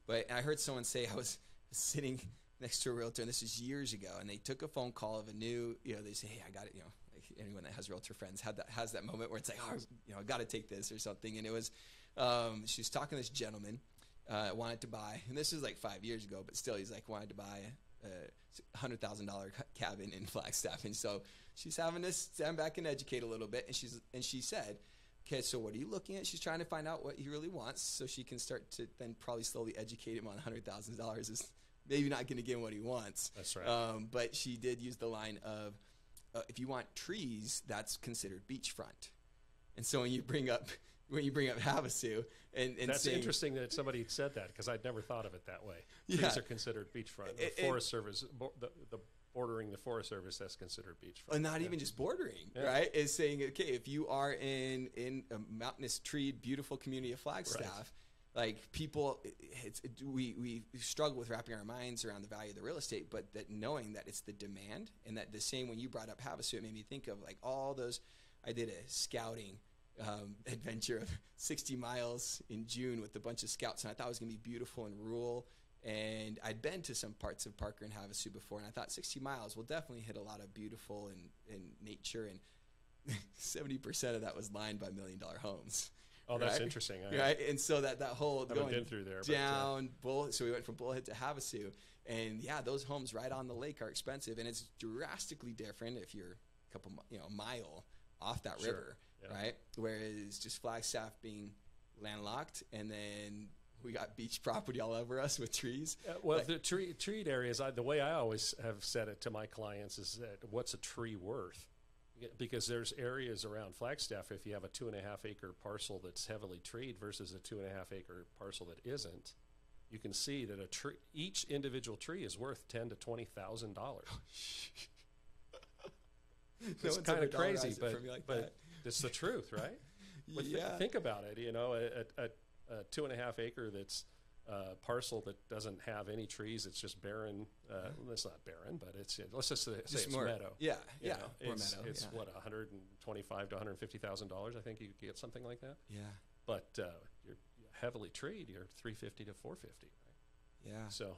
But I heard someone say, I was sitting next to a realtor, and this is years ago, and they took a phone call of a new, they say, hey, I got it, like anyone that has realtor friends has that moment where it's like, oh, I got to take this or something. And it was, she was talking to this gentleman, wanted to buy, and this is like 5 years ago, but still, he's like, wanted to buy a $100,000 cabin in Flagstaff. And so she's having to stand back and educate a little bit, and she said, okay, so what are you looking at? She's trying to find out what he really wants so she can start to then probably slowly educate him on $100,000 is maybe not going to get him what he wants. That's right. But she did use the line of, if you want trees, that's considered beachfront. And so when you bring up Havasu and that's saying, interesting that somebody said that, because I'd never thought of it that way. Yeah. Trees are considered beachfront. The Forest Service, the bordering the Forest Service, that's considered beachfront. Not even just bordering, right? Is saying, okay, if you are in a mountainous, treed, beautiful community of Flagstaff, like people, we struggle with wrapping our minds around the value of the real estate, but that knowing that it's the demand, and that the same, when you brought up Havasu, it made me think of like all those. I did a scouting adventure of 60 miles in June with a bunch of scouts, and I thought it was going to be beautiful and rural. And I'd been to some parts of Parker and Havasu before, and I thought 60 miles will definitely hit a lot of beautiful and nature, and 70% of that was lined by $1 million homes. Oh, that's interesting. Right? And so that whole I haven't going been through there, down so we went from Bullhead to Havasu, and yeah, those homes right on the lake are expensive, and it's drastically different if you're a couple, a mile off that river, right? Whereas just Flagstaff being landlocked, and then we got beach property all over us with trees. The treed areas, the way I always have said it to my clients is that what's a tree worth? Because there's areas around Flagstaff, if you have a 2.5 acre parcel that's heavily treed versus a 2.5 acre parcel that isn't, you can see that each individual tree is worth $10,000 to $20,000. It's kind of crazy, but it's the truth, right? Think about it. A 2.5 acre that's parcel that doesn't have any trees. It's just barren. It's not barren, but let's just say it's more, meadow. More meadow. It's what, $125,000 to $150,000. I think you could get something like that. Yeah. But you're heavily treed. You're $350,000 to $450,000. Right? Yeah. So